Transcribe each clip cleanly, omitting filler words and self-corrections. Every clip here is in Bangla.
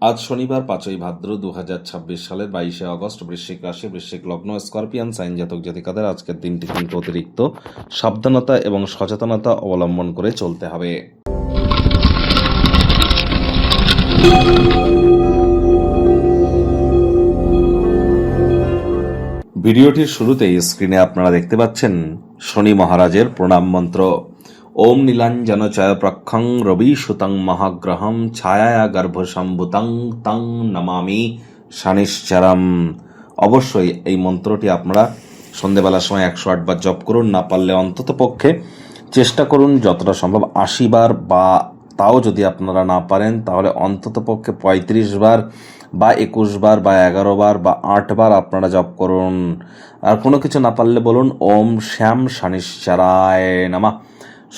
আজ শনিবার 5ই ভাদ্র 2026 সালের 22শে আগস্ট। বৃশ্চিক রাশি, বৃশ্চিক লগ্ন, স্করপিয়ান সাইন জাতক জাতিকাদের আজকের দিনটি কিন্তু অতিরিক্ত সাবধানতা এবং সচেতনতা অবলম্বন করে চলতে হবে। ভিডিওটির শুরুতেই স্ক্রিনে আপনারা দেখতে পাচ্ছেন শনি মহারাজের প্রণাম মন্ত্র। ওম নীলাঞ্জন চয় প্রক্ষং রবি সুতং মহাগ্রহম ছায়া গর্ভসম্ভুতং তং নমামি শনিশ্চরম। অবশ্যই এই মন্ত্রটি আপনারা সন্ধেবেলার সময় 108 বার জপ করুন, না পারলে অন্তত পক্ষে চেষ্টা করুন যতটা সম্ভব 80 বার, বা তাও যদি আপনারা না পারেন তাহলে অন্তত পক্ষে 35 বার বা 21 বার বা 11 বার বা 8 বার আপনারা জপ করুন। আর কোনো কিছু না পারলে বলুন ওম শ্যাম শনিশ্চরায় নমঃ।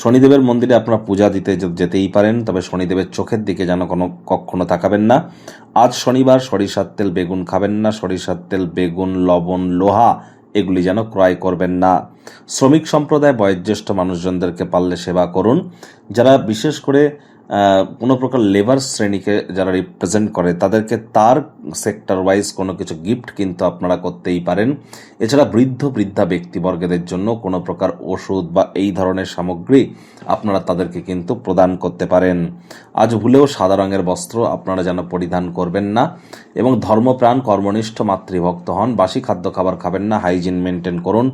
শনিদেবের মন্দিরে আপনারা পূজা দিতে যেতেই পারেন, তবে শনিদেবের চোখের দিকে যেন কখনো তাকাবেন না। আজ শনিবার সরিষার তেল বেগুন খাবেন না, সরিষার তেল বেগুন লবণ লোহা এগুলি যেন ক্রয় করবেন না। শ্রমিক সম্প্রদায় বয়োজ্যেষ্ঠ মানুষজনদেরকে পারলে সেবা করুন। যারা বিশেষ করে কোনো প্রকার লেবার শ্রেণীকে যারা রিপ্রেজেন্ট করে তাদেরকে তার সেক্টর ওয়াইজ কোনো কিছু গিফট কিন্তু আপনারা করতেই পারেন। এছাড়া বৃদ্ধা ব্যক্তিবর্গদের জন্য কোনো প্রকার ওষুধ বা এই ধরনের সামগ্রী আপনারা তাদেরকে কিন্তু প্রদান করতে পারেন। আজ ভুলেও সাদা রঙের বস্ত্র আপনারা যেন পরিধান করবেন না, এবং ধর্মপ্রাণ কর্মনিষ্ঠ মাতৃভক্ত হন। বাসি খাদ্য খাবার খাবেন না, হাইজিন মেনটেন করুন,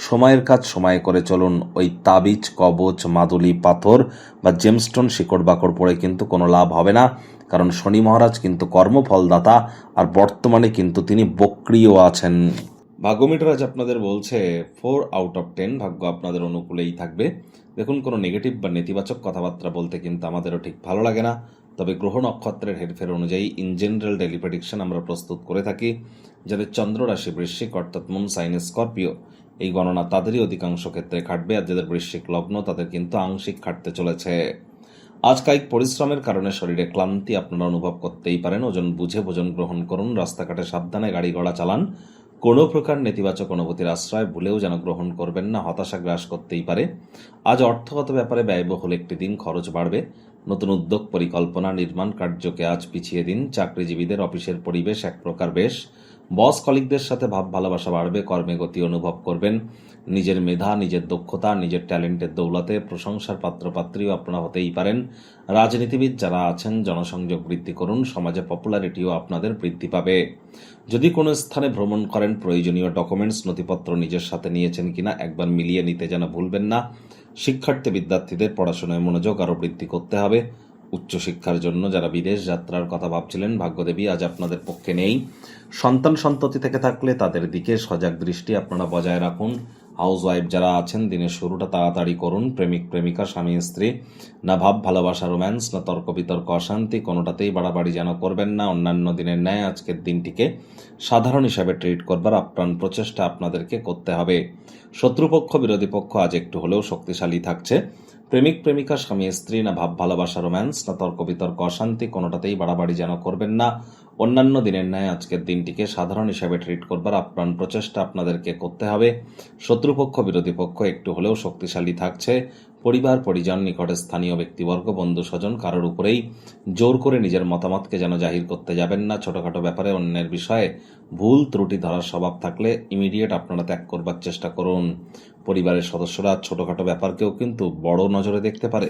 সময়ের কাজ সময়ে করে চলুন। ওই তাবিজ কবচ মাদুলি পাথর বা জেমস্টোন শিকড় বাকড় পড়ে কিন্তু কোনো লাভ হবে না, কারণ শনি মহারাজ কিন্তু কর্মফলদাতা, আর বর্তমানে কিন্তু তিনি বক্রিয় আছেন। ভাগ্যমিটার আজ আপনাদের বলছে 4 আউট অফ 10, ভাগ্য আপনাদের অনুকূলেই থাকবে। দেখুন, কোনো নেগেটিভ বা নেতিবাচক কথাবার্তা বলতে কিন্তু আমাদেরও ঠিক ভালো লাগে না, তবে গ্রহ নক্ষত্রের হেরফের অনুযায়ী ইন জেনারেল ডেইলি প্রেডিকশন আমরা প্রস্তুত করে থাকি। যাদের চন্দ্র রাশি বৃশ্চিক অর্থাৎ মুন সাইন স্করপিও, এই গণনা তাদেরই অধিকাংশ ক্ষেত্রে খাটবে, আর যাদের বৃশ্চিক লগ্ন তাদের কিন্তু আংশিক খাটতে চলেছে। আজ কায়িক পরিশ্রমের কারণে শরীরে ক্লান্তি আপনারা অনুভব করতেই পারেন। ওজন বুঝে ভোজন গ্রহণ করুন, রাস্তাঘাটে সাবধানে গাড়ি ঘোড়া চালান। কোনো প্রকার নেতিবাচক অনুভূতির আশ্রয় ভুলেও যেন গ্রহণ করবেন না, হতাশা গ্রাস করতেই পারে। আজ অর্থগত ব্যাপারে ব্যয়বহুল একটি দিন, খরচ বাড়বে। নতুন উদ্যোগ পরিকল্পনা নির্মাণ কার্যকে আজ পিছিয়ে দিন। চাকরিজীবীদের অফিসের পরিবেশ এক প্রকার বেশ। বস কলিগদের সাথে ভাব ভালোবাসা বাড়বে, কর্মে গতি অনুভব করবেন। নিজের মেধা, নিজের দক্ষতা, নিজের ট্যালেন্টের দৌলতে প্রশংসার পাত্রপাত্রীও আপনারা হতেই পারেন। রাজনীতিবিদ যারা আছেন জনসংযোগ বৃদ্ধি করুন, সমাজে পপুলারিটিও আপনাদের বৃদ্ধি পাবে। যদি কোনো স্থানে ভ্রমণ করেন প্রয়োজনীয় ডকুমেন্টস নথিপত্র নিজের সাথে নিয়েছেন কিনা একবার মিলিয়ে নিতে যেন ভুলবেন না। শিক্ষার্থী বিদ্যার্থীদের পড়াশোনায় মনোযোগ আরও বৃদ্ধি করতে হবে। উচ্চশিক্ষার জন্য যারা বিদেশ যাত্রার কথা ভাবছিলেন, ভাগ্যদেবী আজ আপনাদের পক্ষে নেই। সন্তান সন্ততি থেকে থাকলে তাদের দিকে সজাগ দৃষ্টি আপনারা বজায় রাখুন। হাউস ওয়াইফ যারা আছেন দিনের শুরুটা তাড়াতাড়ি করুন। প্রেমিক প্রেমিকা স্বামী স্ত্রী, না ভাব ভালোবাসা রোম্যান্স, না তর্ক বিতর্ক অশান্তি, কোনোটাতেই বাড়াবাড়ি যেন করবেন না। অন্যান্য দিনের ন্যায় আজকের দিনটিকে সাধারণ হিসাবে ট্রিট করবার আপ্রাণ প্রচেষ্টা আপনাদেরকে করতে হবে। শত্রুপক্ষ বিরোধী পক্ষ আজ একটু হলেও শক্তিশালী থাকছে। প্রেমিক প্রেমিকা স্বামী স্ত্রী, না ভাব ভালোবাসা রোম্যান্স, না তর্ক বিতর্ক অশান্তি, কোনোটাতেই বাড়াবাড়ি যেন করবেন না। অন্যান্য দিনের ন্যায় আজকের দিনটিকে সাধারণ হিসাবে ট্রিট করবার আপ্রাণ প্রচেষ্টা আপনাদেরকে করতে হবে। শত্রুপক্ষ বিরোধী পক্ষ একটু হলেও শক্তিশালী থাকছে। পরিবার পরিজন নিকটে স্থানীয় ব্যক্তিবর্গ বন্ধু স্বজন কারোর উপরেই জোর করে নিজের মতামতকে যেন জাহির করতে যাবেন না। ছোটখাটো ব্যাপারে অন্যের বিষয়ে ভুল ত্রুটি ধরার স্বভাব থাকলে ইমিডিয়েট আপনারা ত্যাগ করবার চেষ্টা করুন। পরিবারের সদস্যরা ছোটখাটো ব্যাপারকেও কিন্তু বড় নজরে দেখতে পারে।